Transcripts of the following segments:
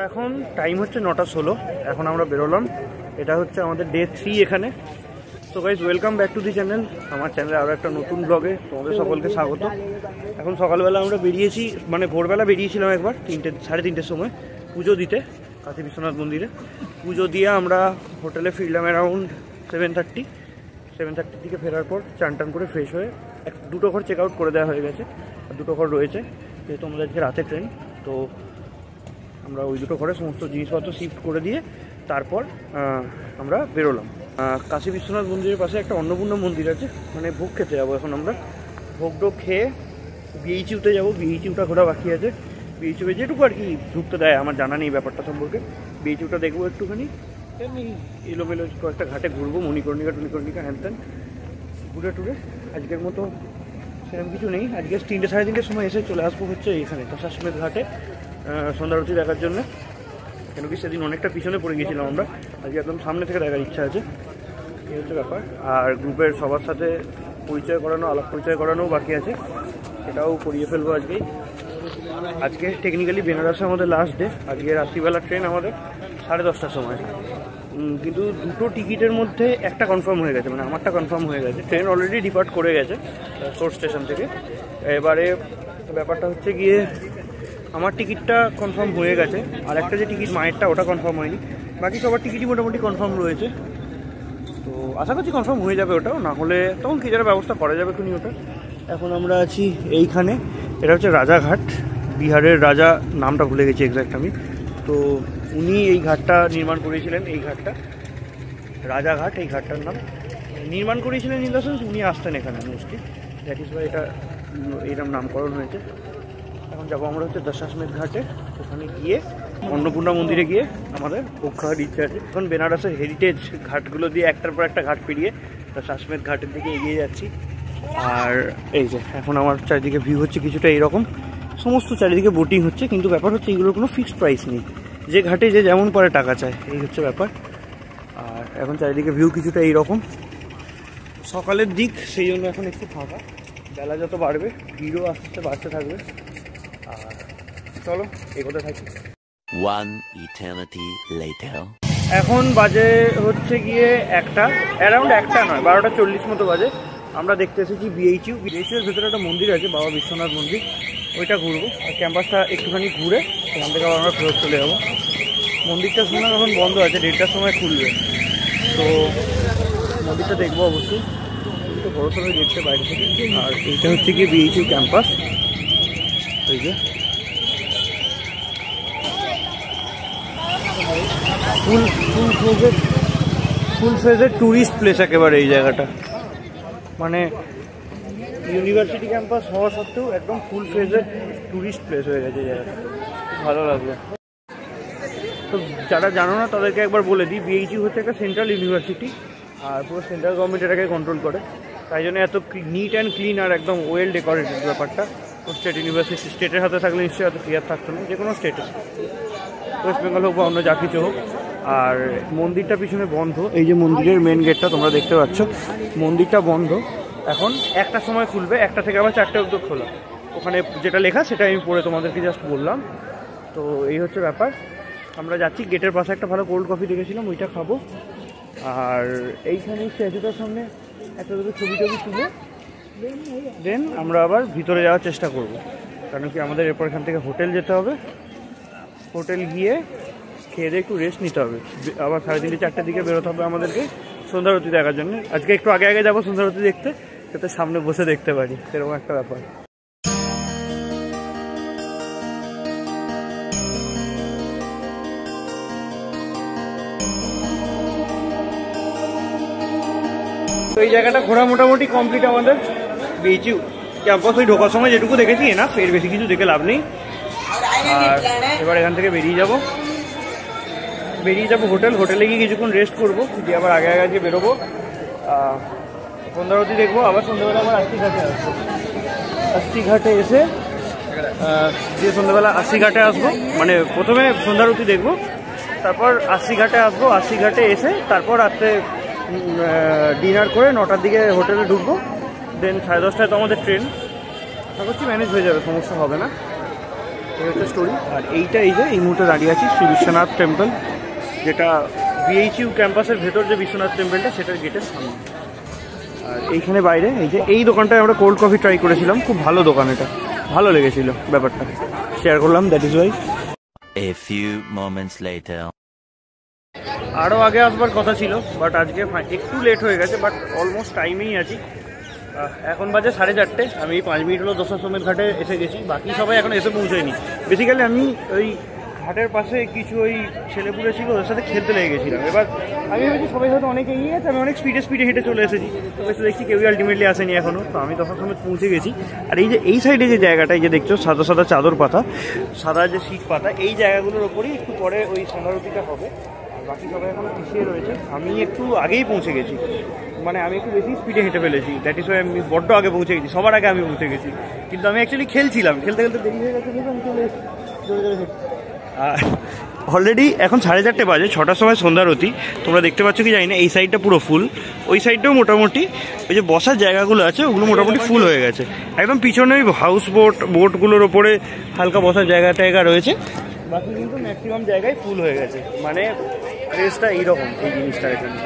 এখন টাইম হচ্ছে 9:16। এখন আমরা বেরোলাম। এটা হচ্ছে আমাদের ডে 3 এখানে। So guys, welcome back to the channel. আমার চ্যানেলে আরও একটা নতুন ব্লগে তোমাদের সকলকে স্বাগত। এখন সকালবেলা আমরা বেরিয়েছি, মানে ভোরবেলা বেরিয়েছিলাম একবার 3:30 সময় পুজো দিতে কাশী বিশ্বনাথ মন্দিরে। পুজো দিয়ে আমরা হোটেলে ফিরলাম অ্যারাউন্ড 7:30 থেকে। ফেরার পর চান টান করে ফ্রেশ হয়ে দুটো ঘর চেক আউট করে দেওয়া হয়ে গেছে, আর দুটো ঘর রয়েছে যেহেতু আমাদের আজকে রাতে ট্রেন। তো আমরা ওই দুটো ঘরে সমস্ত জিনিসপত্র শিফট করে দিয়ে তারপর আমরা বেরোলাম। কাশী বিশ্বনাথ মন্দিরের পাশে একটা অন্নপূর্ণা মন্দির আছে, মানে ভোগ খেতে যাবো। এখন আমরা ভোগ টোগ খেয়ে বিএইচইউতে যাবো। বিএইচইউটা ঘোরা বাকি আছে। বিএইচইউতে যেটুকু আর কি ঢুকতে দেয়, আমার জানা নেই ব্যাপারটা সম্পর্কে। বিএইচইউটা দেখবো একটুখানি, এমনি এলোমেলো কয়েকটা ঘাটে ঘুরবো, মণিকর্ণিকা টনিকর্ণিকা হ্যান ত্যান ঘুরে টুরে। আজকের মতো সেরকম কিছু নেই। আজকে 3-3:30 সময় এসে চলে আসবো হচ্ছে এখানে দশাশ্বমেধ ঘাটে সন্ধ্যারতি দেখার জন্য। কেন কি সেদিন অনেকটা পিছনে পড়ে গিয়েছিলাম আমরা, আজকে একদম সামনে থেকে দেখার ইচ্ছা আছে। এই হচ্ছে ব্যাপার। আর গ্রুপের সবার সাথে আলাপ পরিচয় করানোও বাকি আছে, সেটাও করিয়ে ফেলবো আজকেই। আজকে টেকনিক্যালি বেনারসে আমাদের লাস্ট ডে। আজকে রাত্রিবেলা ট্রেন আমাদের 10:30টার সময়, কিন্তু দুটো টিকিটের মধ্যে একটা কনফার্ম হয়ে গেছে, মানে আমারটা কনফার্ম হয়ে গেছে। ট্রেন অলরেডি ডিপার্ট করে গেছে সোর্স স্টেশন থেকে। এবারে ব্যাপারটা হচ্ছে গিয়ে আমার টিকিটটা কনফার্ম হয়ে গেছে, আর একটা যে টিকিট মায়েরটা ওটা কনফার্ম হয়নি। বাকি সবার টিকিটই মোটামুটি কনফার্ম রয়েছে। তো আশা করছি কনফার্ম হয়ে যাবে ওটাও, না হলে তখন কী যারা ব্যবস্থা করা যাবে খুনি ওটা। এখন আমরা আছি এইখানে, এটা হচ্ছে রাজাঘাট। বিহারের রাজা, নামটা ভুলে গেছি এক্স্যাক্ট আমি। তো উনি এই ঘাটটা নির্মাণ করেছিলেন। এই ঘাটটা রাজাঘাট, এই ঘাটটার নাম নির্মাণ করেছিলেন ইন দ্য সেন্স উনি আসতেন এখানে মোস্টলি, দ্যাট ইজ ওয়াই এটা এইরকম নামকরণ হয়েছে। এখন যাবো আমরা হচ্ছে দশাশ্বমেধ ঘাটে। ওখানে গিয়ে অন্নপূর্ণা মন্দিরে গিয়ে আমাদের ভোগ খাওয়ার ইচ্ছা আছে। এখন বেনারসের হেরিটেজ ঘাটগুলো দিয়ে একটার পর একটা ঘাট পেরিয়ে দশাশ্বমেধ ঘাটের দিকে এগিয়ে যাচ্ছি। আর এই যে এখন আমার চারিদিকে ভিউ হচ্ছে কিছুটা এইরকম, সমস্ত চারিদিকে বোটিং হচ্ছে, কিন্তু ব্যাপার হচ্ছে এগুলোর কোনো ফিক্সড প্রাইস নেই, যে ঘাটে যে যেমন পারে টাকা চায়, এই হচ্ছে ব্যাপার। আর এখন চারিদিকে ভিউ কিছুটা এইরকম, সকালের দিক, সেই জন্য এখন একটু ফাঁকা। বেলা যত বাড়বে ভিড়ও আস্তে আস্তে বাড়তে থাকবে। আর চলো এগোতে থাকি। এখন বাজে হচ্ছে গিয়ে অ্যারাউন্ড 1টা নয়, 12:40 মতো বাজে। আমরা দেখতে এসেছি বিএইচইউ এর ভেতরে একটা মন্দির আছে, বাবা বিশ্বনাথ মন্দির, ওইটা ঘুরবো। আর ক্যাম্পাসটা একটুখানি ঘুরে সেখান থেকে আমরা ফেরত চলে যাবো। মন্দিরটা শুনলাম এখন বন্ধ আছে, 1:30টার সময় খুলবে। তো মন্দিরটা দেখবো অবশ্যই, তো বড় সড়ো দেখতে বাইরে থেকে। আর এইটা হচ্ছে গিয়ে বিএইচইউ ক্যাম্পাস। এই যে ফুল ফেজের ট্যুরিস্ট প্লেস একেবারে এই জায়গাটা, মানে ইউনিভার্সিটি ক্যাম্পাস হওয়া সত্ত্বেও একদম ফুল ফেজের ট্যুরিস্ট প্লেস হয়ে গেছে জায়গাটা। ভালো লাগবে। তো যারা জানো না তাদেরকে একবার বলে দিই, বিএইচইউ হচ্ছে একটা সেন্ট্রাল ইউনিভার্সিটি, আর পুরো সেন্ট্রাল গভর্নমেন্ট এটাকে কন্ট্রোল করে। তাই জন্য এত নিট অ্যান্ড ক্লিন আর একদম ওয়েল ডেকোরেটেড ব্যাপারটা। স্টেট ইউনিভার্সিটি, স্টেটের হাতে থাকলে নিশ্চয়ই এত ক্লিয়ার থাকতো না, যে কোনো স্টেটে, ওয়েস্ট বেঙ্গল হোক বা অন্য যা কিছু হোক। আর মন্দিরটা পিছনে বন্ধ, এই যে মন্দিরের মেন গেটটা তোমরা দেখতে পাচ্ছ, মন্দিরটা বন্ধ। এখন 1টার সময় খুলবে, 1টা থেকে আবার 4টে অবধি খোলা। ওখানে যেটা লেখা সেটা আমি পড়ে তোমাদেরকে জাস্ট বললাম। তো এই হচ্ছে ব্যাপার। আমরা যাচ্ছি, গেটের পাশে একটা ভালো কোল্ড কফি দেখেছিলাম, ওইটা খাবো। আর এইখানে স্ট্যাচুটার সামনে একটা দুটো ছবি টবি তুলে দেন আমরা আবার ভিতরে যাওয়ার চেষ্টা করব। কারণ কি আমাদের এরপর এখান থেকে হোটেল যেতে হবে, হোটেল গিয়ে খেয়ে দিয়ে একটু রেস্ট নিতে হবে। আবার 3:30-4টার দিকে বেরোতে হবে আমাদেরকে সন্ধ্যারতি দেখার জন্য। আজকে একটু আগে যাবো সন্ধ্যারতি দেখতে, যাতে সামনে বসে দেখতে পারি, সেরকম একটা ব্যাপার। তো এই জায়গাটা ঘোরা মোটামুটি কমপ্লিট আমাদের। বিএইচইউ ক্যাম্পাস ওই ঢোকার সময় যেটুকু দেখেছি না, এর বেশি কিছু দেখে লাভ নেই। আর এবার এখান থেকে বেরিয়ে যাব হোটেলে গিয়ে কিছুক্ষণ রেস্ট করবো, দিয়ে আবার আগে গিয়ে বেরোবো। সন্ধ্যারতি দেখবো, আবার সন্ধ্যাবেলা আবার আশি ঘাটে এসে দিয়ে সন্ধ্যাবেলা 80 ঘাটে আসবো। মানে প্রথমে সন্ধ্যারতি দেখবো, তারপর 80 ঘাটে আসবো। 80 ঘাটে এসে তারপর রাত্রে ডিনার করে 9টার দিকে হোটেলে ঢুকবো। দেন 10:30টায় তো আমাদের ট্রেন। আশা করছি ম্যানেজ হয়ে যাবে, সমস্যা হবে না। এই হচ্ছে স্টোরি। আর এইটা এই যে এই মুহূর্তে দাঁড়িয়ে আছি শ্রী বিশ্বনাথ টেম্পল, যেটা বিএইচইউ ক্যাম্পাসের ভেতর যে বিশ্বনাথ টেম্পলটা সেটার গেটের সামনে। আর এইখানে বাইরে এই যে এই দোকানটায় আমরা কোল্ড কফি ট্রাই করেছিলাম, খুব ভালো দোকান, এটা ভালো লেগেছিল ব্যাপারটা, শেয়ার করলাম, that is Y. A few moments later. আরও আগে আসবার কথা ছিল, বাট আজকে একটু লেট হয়ে গেছে, বাট অলমোস্ট টাইমেই আছি। এখন বাজে 4:30, আমি 5 মিনিট হলো দশাশ্রমের ঘাটে এসে গেছি, বাকি সবাই এখন এসে পৌঁছায়নি। বেসিক্যালি আমি ওই ঘাটের পাশে কিছু ওই ছেলেপুলে ছিল, ওদের সাথে খেলতে লেগে গেছিলাম। এবার আমি ভেবেছি সবাই হয়তো অনেক এগিয়ে গেছে, আমি অনেক স্পিডে হেঁটে চলে এসেছি, তো এসে দেখছি কেউই আলটিমেটলি আসেনি এখনও। তো আমি দশাশ্রমে পৌঁছে গেছি। আর এই যে এই সাইডে যে জায়গাটা, এই যে দেখছো সাদা সাদা চাদর পাতা, সাদা যে শীত পাতা, এই জায়গাগুলোর ওপরই একটু পরে ওই সন্ধ্যারতিটা হবে। বাকি সবাই এখনো পিছিয়ে রয়েছে, আমি একটু আগেই পৌঁছে গেছি, মানে আমি একটু বেশি স্পিডে হেঁটে ফেলেছি, দ্যাট ইজ ওয়াই আমি বড্ড আগে পৌঁছে গেছি, সবার আগে আমি পৌঁছে গেছি। কিন্তু আমি অ্যাকচুয়ালি খেলছিলাম, খেলতে খেলতে দেরি হয়ে গেছে, আমি চলে জোরে আর অলরেডি এখন 4:30 বাজে, 6টার সময় সন্ধ্যারতি। তোমরা দেখতে পাচ্ছ কি জানি না, এই সাইডটা পুরো ফুল, ওই সাইডটাও মোটামুটি ওই যে বসার জায়গাগুলো আছে ওগুলো মোটামুটি ফুল হয়ে গেছে। একদম পিছনে ওই হাউস বোটগুলোর ওপরে হালকা বসার জায়গা রয়েছে, বাকি কিন্তু ম্যাক্সিমাম জায়গায় ফুল হয়ে গেছে। মানে প্লেসটা এইরকম, এই জিনিসটা এখানে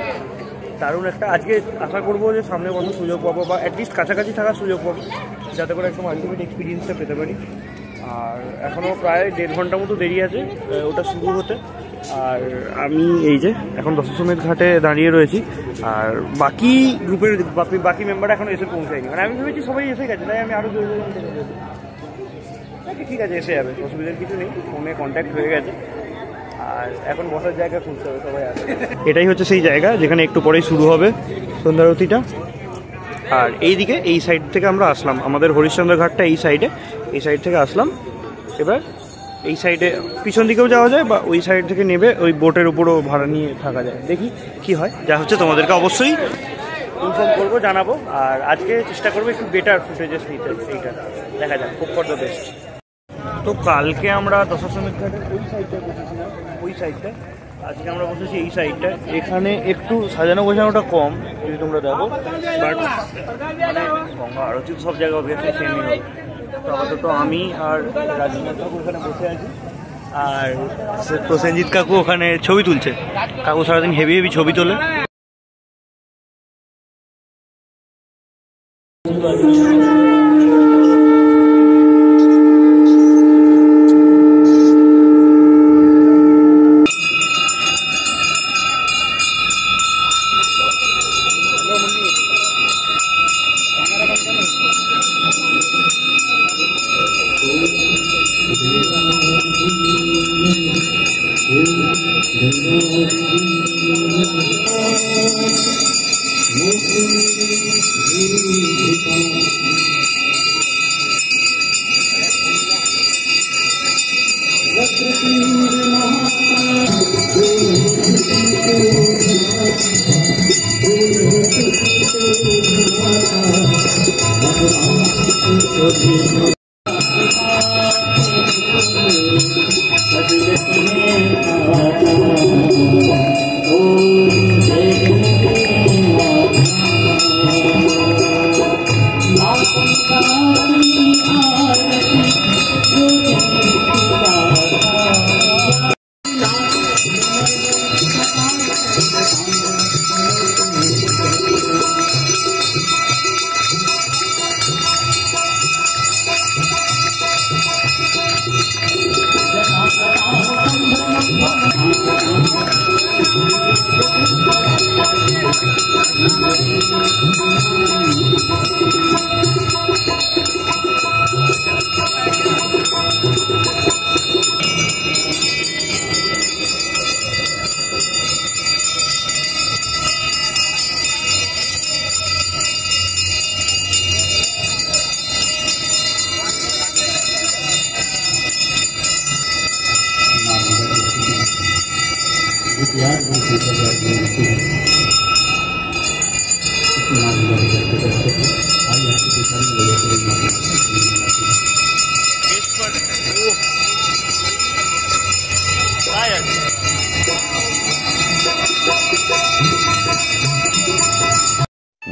দারুণ একটা। আজকে আশা করবো যে সামনে বছর সুযোগ পাবো, বা অ্যাটলিস্ট কাছাকাছি থাকার সুযোগ পাবো, যাতে করে একদম আলটিমেট এক্সপিরিয়েন্সটা পেতে পারি। আর এখনও প্রায় 1.5 ঘন্টা মতো দেরি আছে ওটা শুরু হতে। আর আমি এই যে এখন দশাশ্রমের ঘাটে দাঁড়িয়ে রয়েছি, আর বাকি গ্রুপের বাকি মেম্বার এখন এসে পৌঁছায়নি। মানে আমি ভেবেছি সবাই এসে গেছে, তাই আমি আরও ঠিক আছে এসে যাবে, অসুবিধার কিছু নেই, ফোনে কন্ট্যাক্ট হয়ে গেছে। আর এখন বসার জায়গা খুঁজতে হবে, সবাই আসে। এটাই হচ্ছে সেই জায়গা যেখানে একটু পরেই শুরু হবে সন্ধ্যারতিটা। আর এইদিকে এই সাইড থেকে আমরা আসলাম, আমাদের হরিশ্চন্দ্র ঘাটটা এই সাইড থেকে আসলাম। এবার এই সাইডে পিছন দিকেও যাওয়া যায়, বা ওই সাইড থেকে নেবে ওই বোটের উপরও ভাড়া নিয়ে থাকা যায়। দেখি কি হয়, যা হচ্ছে তোমাদেরকে অবশ্যই ইনফর্ম করবো, জানাবো। আর আজকে চেষ্টা করবো একটু বেটার ফুটেজেস নিতে, এইটা দেখা যাক, খুব ফর দ্য বেস্ট। তো কালকে আমরা দশাশ্রমের ঘাটের ওই সাইডটায় বসেছিলাম, ওই সাইডটায়। আজকে আমরা বসেছি এই সাইডটায়। এখানে একটু সাজানো গোছানোটা কম, যদি তোমরা দেখো, বাট মানে গঙ্গা আরতি সব জায়গায় অবভিয়াসলি সেমই হবে। তো আপাতত আমি আর রাজীব কাকু ওখানে বসে আছি, আর প্রসেনজিৎ কাকু ওখানে ছবি তুলছে। কাকু সারাদিন হেভি ছবি তোলে।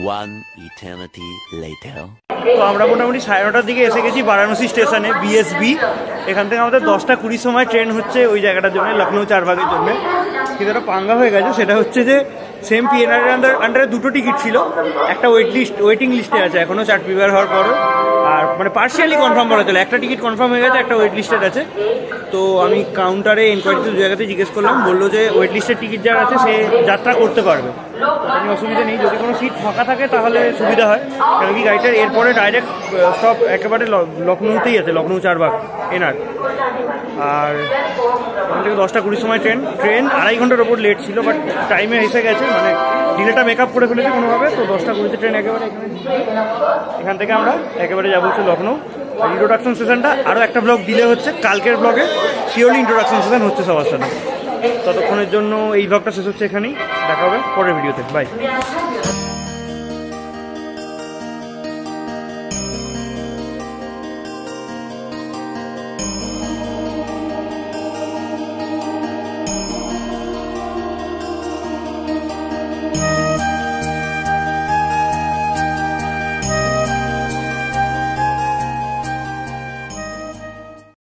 One eternity later. তো আমরা মোটামুটি 9:30টার দিকে এসে গেছি বারাণসী স্টেশনে, বিএসবি। এখান থেকে আমাদের 10:20 সময় ট্রেন হচ্ছে ওই জায়গাটার জন্য, লখনৌ চারবাগের জন্য। কিন্তু একটা পাঙ্গা হয়ে গেছে, সেটা হচ্ছে যে সেম পিএনআর আন্ডারে দুটো টিকিট ছিল, একটা ওয়েটিং লিস্টে আছে এখনও চার্ট প্রিপেয়ার হওয়ার পরও, আর মানে পার্শিয়ালি কনফার্ম করা চলে, একটা টিকিট কনফার্ম হয়ে গেছে, একটা ওয়েট লিস্টেড আছে। তো আমি কাউন্টারে এনকোয়ারিতে দু জায়গাতে জিজ্ঞেস করলাম, বললো যে ওয়েট লিস্টের টিকিট যার আছে সে যাত্রা করতে পারবে, কোনো অসুবিধা নেই। যদি কোনো সিট ফাঁকা থাকে তাহলে সুবিধা হয়, কেন কি গাড়িটার এরপরে ডাইরেক্ট স্টপ একেবারে লখনৌতেই আছে, লখনৌ চারবাগ এনআর। আর ওখান থেকে 10:20 সময় ট্রেন 2.5 ঘন্টার ওপর লেট ছিল, বাট টাইমে এসে গেছে, মানে ডিলেটা মেকআপ করে ফেলেছে কোনোভাবে। তো 10:20 ট্রেন একেবারে এখান থেকে আমরা একেবারে যাবো হচ্ছে লখনৌ। আর ইন্ট্রোডাকশন সেশনটা আরও একটা ব্লগ দিলে হচ্ছে, কালকের ব্লগে শিওরলি ইন্ট্রোডাকশন সেশন হচ্ছে সবার সাথে। ততক্ষণের জন্য এই ব্লগটা শেষ হচ্ছে এখানেই, দেখা হবে পরের ভিডিওতে, বাই।